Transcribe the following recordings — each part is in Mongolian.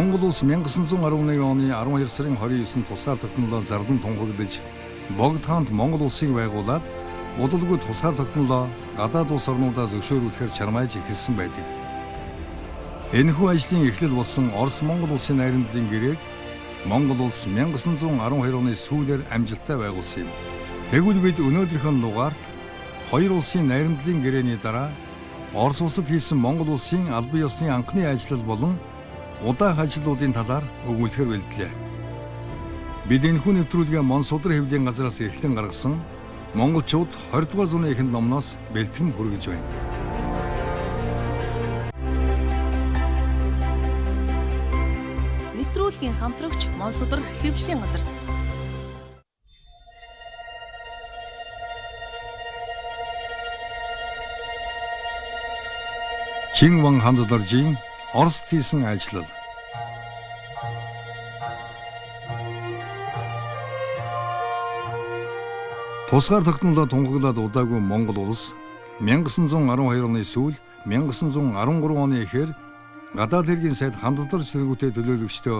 Монгол улс 1911 оны 12 сарын 29-нд тусгаар тогтнолоо зардан тунхаглаж, Богд хаант Монгол улсыг байгуулад удалгүй тусгаар тогтнолоо гадаад улс орнуудаа зөвшөөрүүлэхээр чармааж эхэлсэн байдаг. Энэхүү ажлын эхлэл болсон Орос Монгол улсын найрамдлын гэрээг Монгол улс 1912 оны сүүлээр амжилттай байгуулсан юм. Тэгвэл бид өнөөдрийнхөө дугаарт хоёр улсын найрамдлын гэрээний дараа Орос улсад хийсэн Монгол улсын албан ёсны анхны ажил болон удаах ажлуудын талаар өгүүлэхээр бэлдлээ. Бид энэхүү нэвтрүүлгээ Мон Судар хэвлэлийн газраас эрхлэн гаргасан монголчууд 20 дугаар зууны эхэнд номноос бэлтгэн хүргэж байна. Нэвтрүүлгийн хамтрагч Мон Судар хэвлэлийн газар. Чингван ханддаржийн Оросд хийсэн ажил. Тусгаар тогтнолоо тунхаглаад удаагүй Монгол улс 1912 оны сүүл 1913 оны эхээр гадаад хэргийн сайд ханддар зэрэгүүтэй төлөөлөгчдөө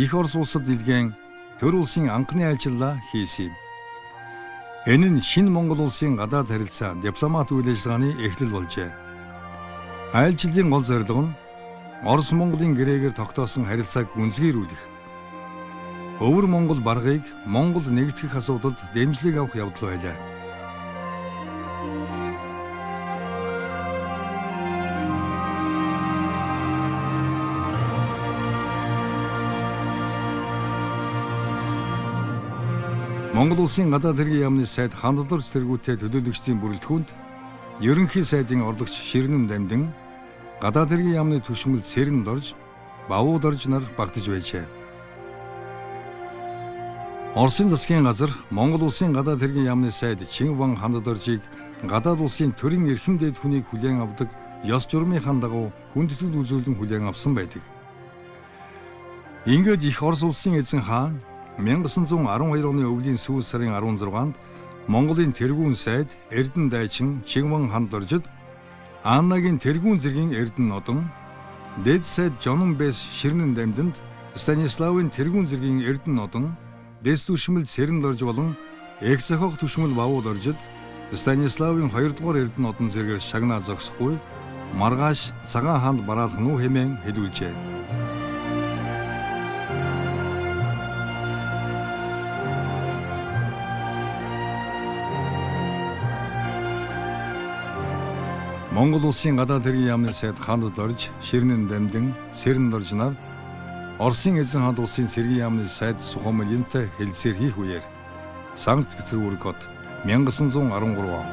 их Орос улсад илгээн төр улсын анхны ажлаа хийсэн юм. Энэ нь шинэ Монгол улсын гадаад харилцаа дипломат үйл ажиллагааны эхлэл болжээ. Айлчлалын гол зорилго нь Орос Монголын гэрээгээр тогтоосон харилцааг гүнзгийрүүлэх. Өвөр Монгол баргыг Монголд нэгтгэх асуудалд дэмжлэг авах явдал байлаа. Монгол улсын гадаад хэргийн яамны сайд ханддар зэрэгүүтэй төлөөлөгчдийн бүрэлдэхүүнд ерөнхий сайдын орлогч Ширнэн Дамдин, гадаад хэргийн яамны түшмэл Цэрэн Дорж, Бавуу Дорж нар багтаж байжээ. Оросын засгийн газар Монгол улсын гадаад хэргийн яамны сайд Чингван ханддаржийг гадаад улсын төрийн эрхэм дээд хүнийг хүлээн авдаг ёс журмынхаа дагуу хүндэтгэл үзүүлэн хүлээн авсан байдаг. Ингээд их Орос улсын эзэн хаан 1912 оны өвлийн сүүл сарын 16-нд Монголын тэргүүн сайд Эрдэнэ дайчин Чингван ханддаржид Аннагийн тэргүүн зэргийн Эрдэнэ нодон, дэд сайд Жонон Бэс Ширнэн Дамдинд Станиславын тэргүүн зэргийн Эрдэнэ нодон, дэс түшмэл Цэрэн Дорж болон эх зохиох түшмэл Бавуу Доржид Станиславын 2 дугаар Эрдэнэ нодон зэргээр шагнаа зогсохгүй маргааш цагаан хаанд бараалах нү хэмээн хэлүүлжээ. Монгол улсын гадаад хэргийн яамны сайд Ханддарж, Ширнэн Дамдин, Цэрэн Дорж нар Оросын эзэн хаан улсын цэргийн яамны сайд Сухомлинтай хэлэлцээр хийх үеэр Санкт Петербургт 1913 он.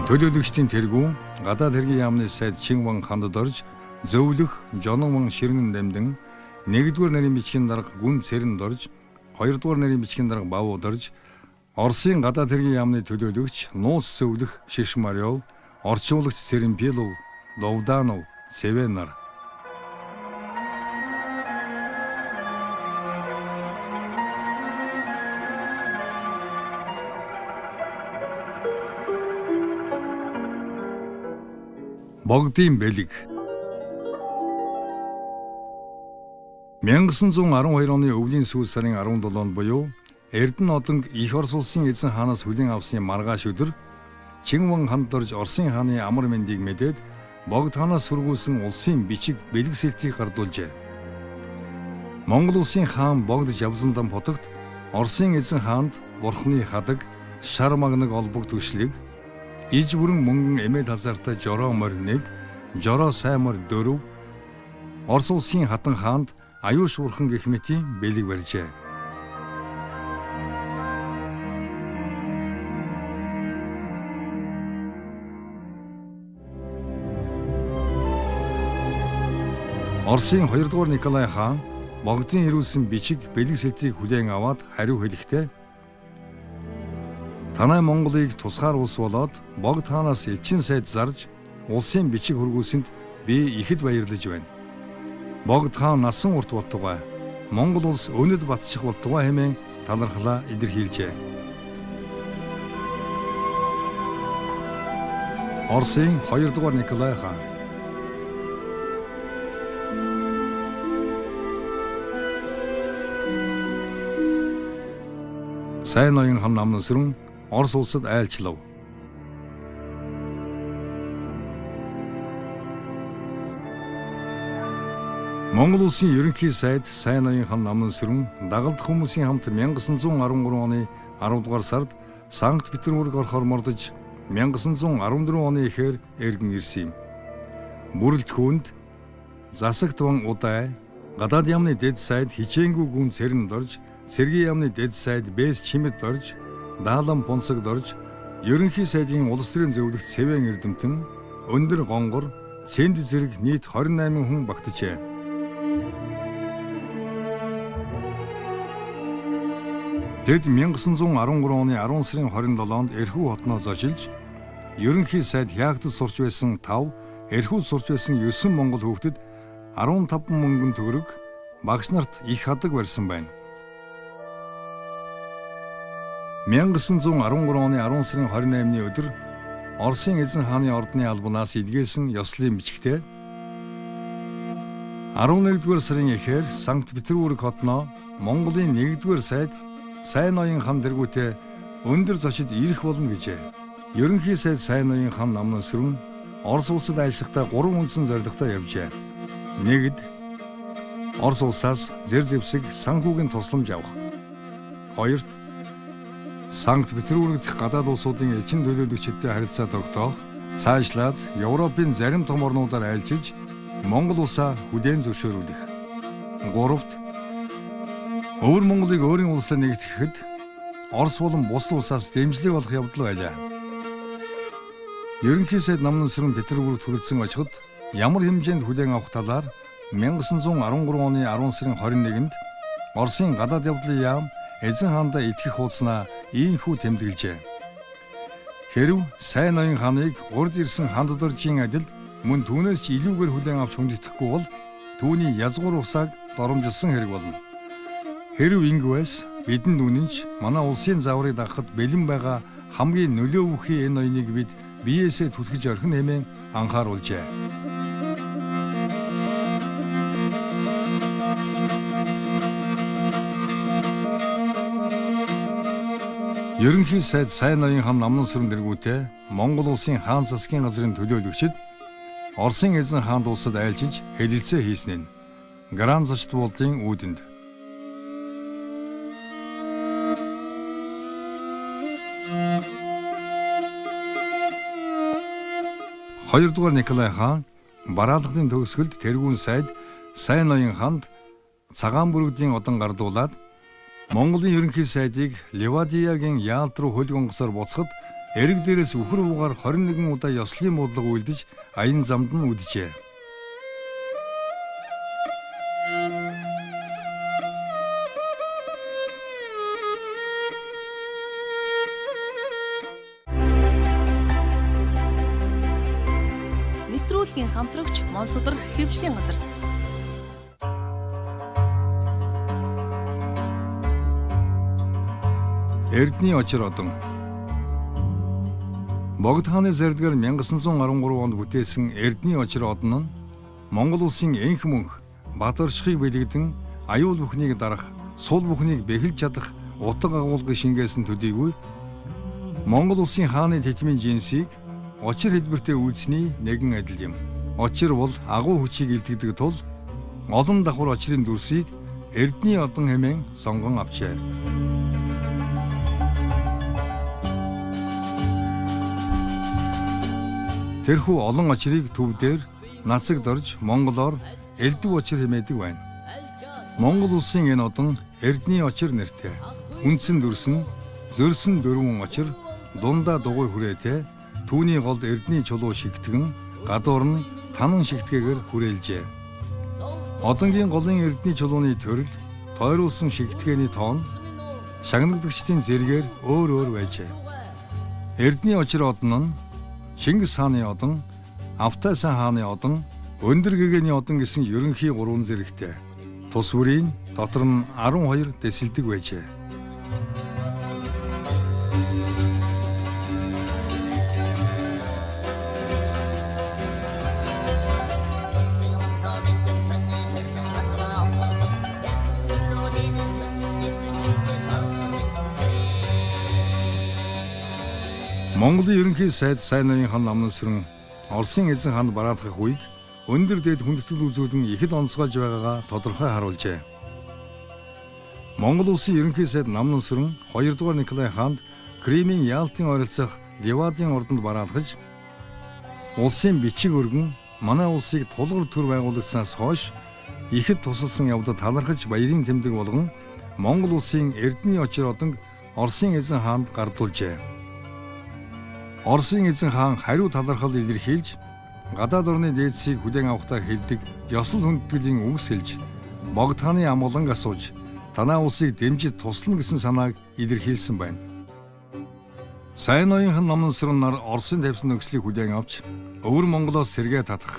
Төлөөлөгчдийн тэргүүн гадаад хэргийн яамны сайд Чингван Ханддарж, зөвлөх Жонон Ширнэн Дамдин, 1-р нарийн бичгийн дарга Гүн Цэрэн Дорж, 2-р нарийн бичгийн дарга Бавуу Дорж, Оросын гадаад хэргийн яамны төлөөлөгч Нууц зөвлөх Шишмарёв, орчуулагч Цэрэнпилов, Ловданов, Севен нар. Богдын бэлэг 1912 оны өвлийн сүүл сарын 17-нд буюу Эрдэнэ нодонг их Орос улсын эзэн хаанаас хүлээн авсны маргааш өдөр Чингван ханддарж Оросын хааны амар мэндийг мэдээд Богд хаанаас сүргүүлсэн улсын бичиг бэлэг сэлтийг гардуулжээ. Монгол улсын хаан Богд Жавзандан хотогт Оросын эзэн хаанд бурхны хадаг, шар магнаг олбог түшлэг, иж бүрэн мөнгөн эмээл хазаартай жороо морь 1, жороо сайн морь 4, Орос улсын хатан хаанд аюу шуурхан гэх мэтийн бэлэг барьжээ. Оросын 2 дугаар Николай хаан Богдын ирүүлсэн бичиг бэлэг сэлтийг хүлээн аваад хариу хэлэхдээ танай Монголыг тусгаар улс болоод Богд хаанаас элчин сайд зарж улсын бичиг хургуулсанд би ихэд баярлаж байна. Богд хаан насан урт болтугай Монгол улс өнөд батчих болтугай хэмээн талархлаа илэрхийлжээ. Оросын 2 дугаар Николай хаан. Сайн ноён хан намнан сүрэн Орос улсад айлчлав. Монгол улсын ерөнхий сайд Сайн ноён хан намнан сүрэн дагалдах хүмүүсийн хамт 1913 оны 10 дугаар сард Санкт-Петербург орохоор мордож 1914 оны эхээр эргэн ирсэн юм. Бүрэлдэхүүнд засагт ван удай, гадаад яамны дэд сайд хичээнгүй гүн цэрэнд орж, цэргийн яамны дэд сайд Бэс чимэд орж, Даалан Понсогд орж, ерөнхий сайдын улс төрийн зөвлөгч Сэвэн Эрдэмтэн, Өндөр Гонгор, Цэнд зэрэг нийт 28 хүн багтжээ. Тэд 1913 оны 10 сарын 27-нд Эрхүү хотноо зочилж, ерөнхий сайд Хяагдад сурч байсан 5, Эрхүүд сурч байсан 9 монгол хүүхдэд 15 мөнгөн төгрөг, багш нарт их хадаг барьсан байна. 1913 оны 10 сарын 28-ны өдөр Оросын эзэн хааны ордны албанаас илгээсэн ёслолын бичгтээ 11-р сарын эхээр Санкт-Петербург хотноо Монголын 1-р сайд Сайн ноён хан дэргүүтээ өндөр зочид ирэх болно гэжээ. Ерөнхий сайд Сайн ноён хан намнан сүрэн Орос улсад айлшихтаа 3 үндсэн зорилготой явжээ. Нэгд Орос улсаас зэр зэвсэг санхүүгийн тусламж авах. Хоёрт Санкт-Петербург дэх гадаад улсуудын эчин төлөөлөгчдтэй харилцаа тогтоох, цаашлаад Европын зарим том орнуудаар айлчилж Монгол улсаа хүлээн зөвшөөрүүлэх. Гуравт Өвөр Монголыг өөрийн улсаа нэгтгэхэд Орос болон бус улсаас дэмжлэг олох явдал байлаа. Ерөнхий сайд намнан сүрэн Петербургт хүрэлцэн очиход ямар хэмжээнд хүлээн авах талаар 1913 оны 10 сарын 21-нд Оросын гадаад явдлын яам эзэн хаандаа итгэх хуудаснаа ийхүү тэмдэглэжээ. Хэрв Сайн ноён ханыг урд ирсэн ханд доржийн адил мөн түүнээс ч илүүгээр хүлээн авч хүндэтгэхгүй бол түүний язгуур усааг доромжилсан хэрэг болно. Хэрв ингэвээс бидэнд үнэнч манай улсын заврыг дагахад бэлэн байгаа хамгийн нөлөө үхий энэ ноёныг бид биеэсээ түлхэж орхин хэмээн анхааруулжээ. Ерөнхий сайд Сайн ноён хан намнан сүрэн дэргүүтээ Монгол улсын хаан засгийн газрын төлөөлөгчд Оросын эзэн хаанд улсад айлчиж хэлэлцээ хийсэн нь Гранд зочд буудлын үүдэнд. Хоёрдугаар Николай хаан бараалгын төгсгөлд тэргүүн сайд Сайн ноён ханд цагаан бүрэгдийн одон гардуулаад Монголын ерөнхий сайдыг Ливадиягийн яалт руу хөл гонгосоор буцахад эрэг дээрээс үхэр угаар 21 удаа ёслолын бодлого үйлдэж аян замд нь үджээ. Нэвтрүүлгийн хамтрагч Монсодөр хэвлэлийн газар. Эрдний очир одон. Богд хааны зарилгаар 1913 онд бүтээсэн Эрдний очир одон нь Монгол улсын энх мөнх бат оршихыг бэлэгдэн аюул бүхнийг дарах, сул бүхнийг бэхэлж чадах утга агуулгыг шингээсэн төдийгүй Монгол улсын хааны тэтмийн жинсийг очир хэлбэртэй үйлсний нэгэн адил юм. Очир бол агуу хүчийг илтгэдэг тул олон давхар очирын дүрсийг Эрдний одон хэмээн сонгон авчээ. Тэрхүү олон очирыг төв дээр нацагд орж монголоор элдв очир хэмээдэг байна. Монгол улсын энэ одон Эрдний очир нэртэй. Үндсэн дүрс нь зөрсөн дөрвөн очир, дундаа дугуй хүрээтэй, түүний голд Эрдний чулуу шигтгэн, гадуур нь танан шигтгээгээр хүрээлжээ. Одонгийн голын Эрдний чулууны төрөл, тойруулсан шигтгээний тоон, шагнагдагчдын зэргээр өөр өөр байжээ. Эрдний очир одон нь Чингис хааны одон, Автай сайн хааны одон, Өндөр гэгээний одон гэсэн ерөнхий 3 зэрэгтэй. Тус бүрийн дотор нь 12 дэсэлдэг байжээ. Монголын ерөнхий сайд Сайн ноён хан Намнасран Оросын эзэн ханд бараалхах үед өндөр дэд хүндэтгэл үзүүлэн ихэд онцгойлж байгаагаа тодорхой харуулжээ. Монгол улсын ерөнхий сайд Намнасран 2 дугаар Николай хаанд Кремийн Яалтын ойролцох Ливадын ордонд бараалхаж улсын бичиг өргөн манай улсыг тулгуур төр байгуулагдсанаас хойш ихэд тусалсан явдад талархаж баярын тэмдэг болгон Монгол улсын эрдэнэ очир одог Оросын эзэн хаанд гардуулжээ. Оросын эзэн хаан хариу талархал илэрхийлж гадаад орны дээдсийг хүлээн авахдаа хэлдэг ёслол хүндэтгэлийн үгс хэлж богдхааны амгалан асууж танаа улсыг дэмжиж туслана гэсэн санааг илэрхийлсэн байна. Сайн ноён хан Намнасран нар Оросын тавьсан нөхцөлийг хүлээн авч өвөр Монголоос сэргээ татах,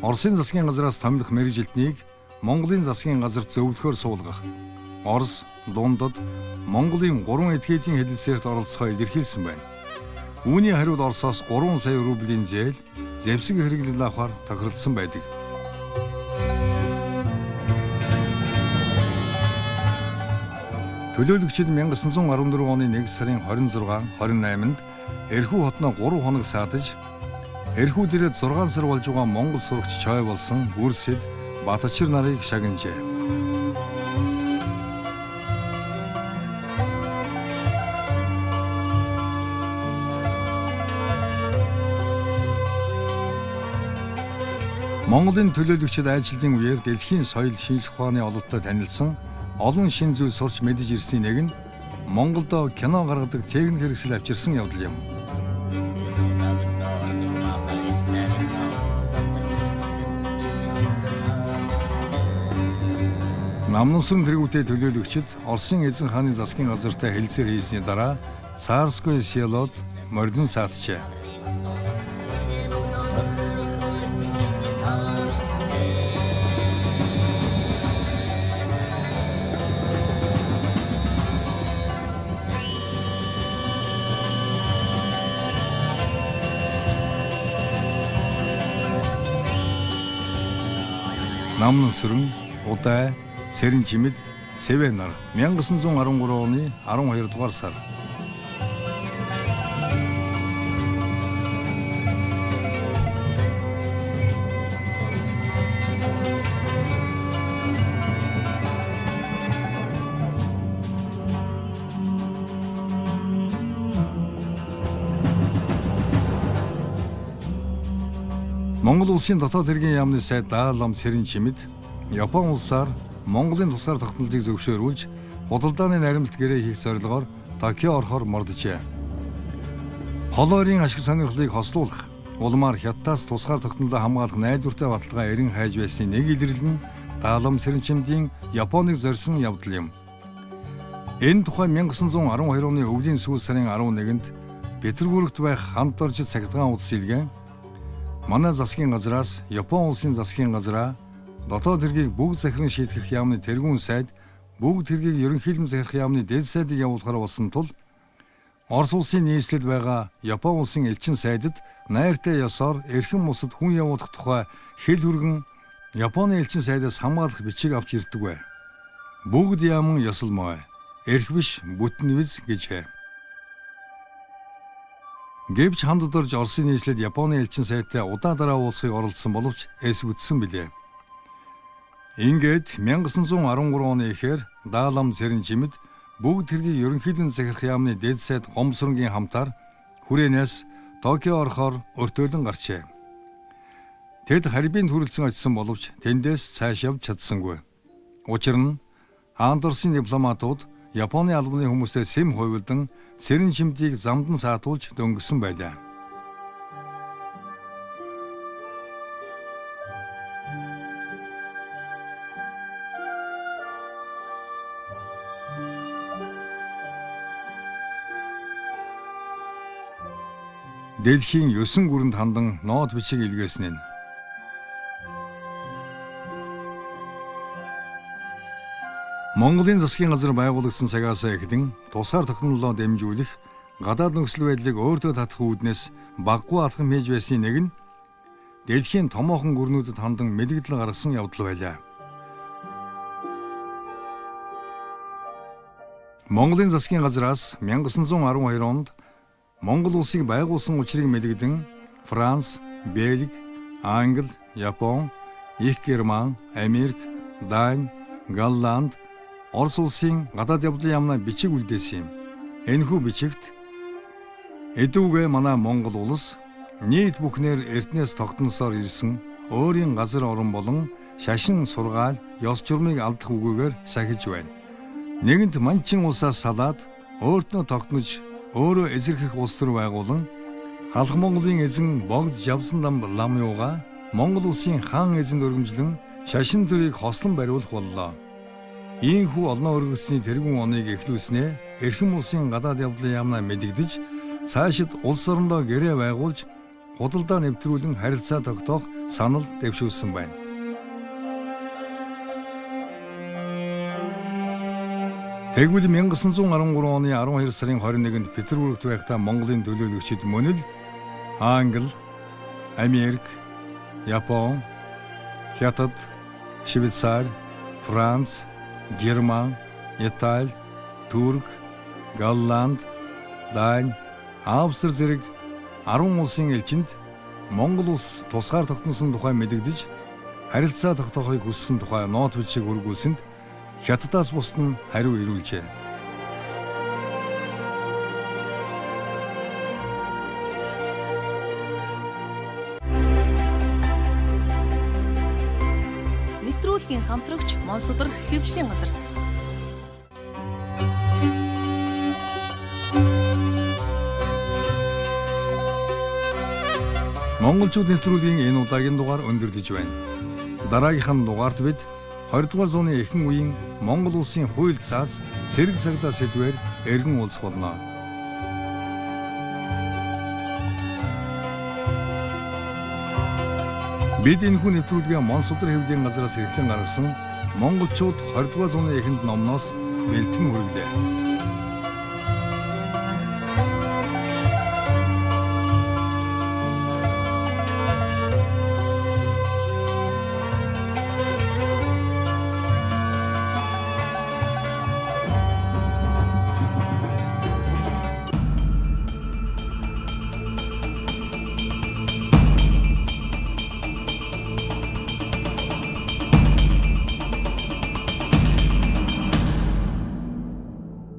Оросын засгийн газраас томилох мэргэжилтнийг Монголын засгийн газарт зөвлөхөөр суулгах, Орос, Дундад Монголын 3 этгээдийн хэлэлцээрт оролцохоо илэрхийлсэн байна. Үүний хариуд Оросоос 3 сая рублийн зээл, зэвсэг хэрэглэл авахар тохиролцсон байдаг. Төлөөлөгчид 1914 оны 1 сарын 26, 28-нд Эрхүү хотноо 3 хоног саадаж, Эрхүүд ирээд 6 сар болж байгаа Монгол сурагч Чой болсон Бүрсэд Батчир нарыг шагнажээ. Монголын төлөөлөгчид ажлын үеэр дэлхийн соёл шинжлэх ухааны ололтод танилцсан олон шин зүйл сурч мэдэж ирсний нэг нь Монголдо кино гаргадаг техник хэрэгсэл авчирсан явдал юм. Намнасран тэргүүтээ төлөөлөгчид Оросын эзэн хааны засгийн газартай хэлэлцээр хийсний дараа Цаарское селод мордон сааджээ. Намнасран, Удай, Цэрэн чимэд, Сэвэн нар 1913 оны 12 дугаар сар. Монгол улсын дотоод хэргийн яамны сайд Даалам Цэрэн чимэд Япон улсаар Монголын тусгаар тогтнолтыг зөвшөөрүүлж худалдааны наримт гэрээ хийх зорилгоор Токио орохоор мордожээ. Холойрын ашиг сонирхлыг хослуулах, улмаар Хятадаас тусгаар тогтнолоо хамгаалах найдвартай баталгаа эрен хайж байсан нэг илэрлэл нь Даалам Цэрэн чимдийн Японыг зорьсон явдал юм. Энэ тухай 1912 оны өвлийн сүүл сарын 11-нд Петербургт байх хамт орчид цагдгаан утас илгээн манай засгийн газраас Япон улсын засгийн газраа дотоод хэргийг бүгд захиран шийтгэх яамны тэргүүн сайд бүгд хэргийг ерөнхийлөн захирах яамны дэд сайдыг явуулахаар болсон тул Орос улсын нийслэлд байгаа Япон улсын элчин сайдад найртай ёсоор эрхэм усад хүн явуулах тухай хэл хүргэн Японы элчин сайдаас хамгаалах бичиг авч ирдэг бай. Бүгд яаман ёсолмой. Эрх биш бүтэн виз гэжээ. Гэвч хандад орж Оросын нийслэлд Японы элчин сайдтай удаа дараа уулзахыг оролдсон боловч эс бүтсэн билээ. Ингээд 1913 оны эхээр Даалам Цэрэн чимэд бүгд хэргийг ерөнхийлөн захирах яамны дэд сайд Гомсронгийн хамтаар хүрээнээс Токио орохоор өртөөлөн гарчээ. Тэд харьбын төрөлцөн очсон боловч тэндээс цааш явж чадсангүй. Учир нь хаанд Оросын дипломатууд Японы албаны хүмүүстэй сэм хувилдан Цэрэн чимдийг замдан саатуулж дөнгөсөн байлаа. Дэлхийн 9 гүрэнд хандан ноот бичиг илгээсэн нь Монголын засгийн газар байгуулагдсан цагаас эхлэн тусгаар технологио дэмжүүлэх гадаад нөхцөл байдлыг өөртөө татах үүднээс баггүй алхам хийж байсан нэг нь дэлхийн томоохон гүрнүүдэд хандан мэдэгдэл гаргасан явдал байлаа. Монголын засгийн газраас 1912 онд Монгол улсыг байгуулсан учрыг мэдэгдэн Франц, Бельги, Англи, Япон, Их Герман, Америк, Дани, Голланд, Орос улсын гадаад явдлын яамнаа бичиг үлдээсэн юм. Энэхүү бичигт эдүүгээ манай Монгол улс нийт бүхнээр эрднээс тогтносоор ирсэн өөрийн газар орон болон шашин сургаал, ёс журмыг алдах үгүйгээр сахиж байна. Нэгэнт манчин улсаас салаад өөртөө тогтнож өөрөө эзэрхэх улс төр байгуулан халах Монголын эзэн богд жавсан лам юугаа Монгол улсын хаан эзэнд өргөмжлөн шашин төрийг хослон бариулах боллоо. Ийхүү олноо өргөсний тэргүүн оныг эхлүүлснээр эрхэм улсын гадаад явдлын яамнаа мэдэгдэж цаашид улс орондоо гэрээ байгуулж худалдаа нэвтрүүлэн харилцаа тогтоох санал дэвшүүлсэн байна. Тэгвэл 1913 оны 12 сарын 21-нд Петербургт байхдаа Монголын төлөөлөгчид мөн л Англи, Америк, Япон, Хятад, Швейцар, Франц, Герман, Итали, Турк, Голланд, Дани, Австри зэрэг 10 улсын элчинд Монгол улс тусгаар тогтносон тухай мэдэгдэж харилцаа тогтоохыг хүссэн тухай ноот бичиг өргүүлсэнд Хятадаас бусд нь хариу ирүүлжээ. Нэвтрүүлгийн хамтрагч Монсодөр хэвлэлийн газар. Монголчууд нэвтрүүлгийн энэ удаагийн дугаар өндөрлөж байна. Дараагийнхаа дугаарт бид 20 дугаар зууны ихэнх үеийн Монгол улсын хууль цааз цэрэг цагдаа сэдвээр эргэн уулзах болно. Бид энэхүү нэвтрүүлгээ Монсодөр хэвлэлийн газраас эрхлэн гаргасан монголчууд 20 дугаар зууны эхэнд номноос бэлтгэн хүргэлээ.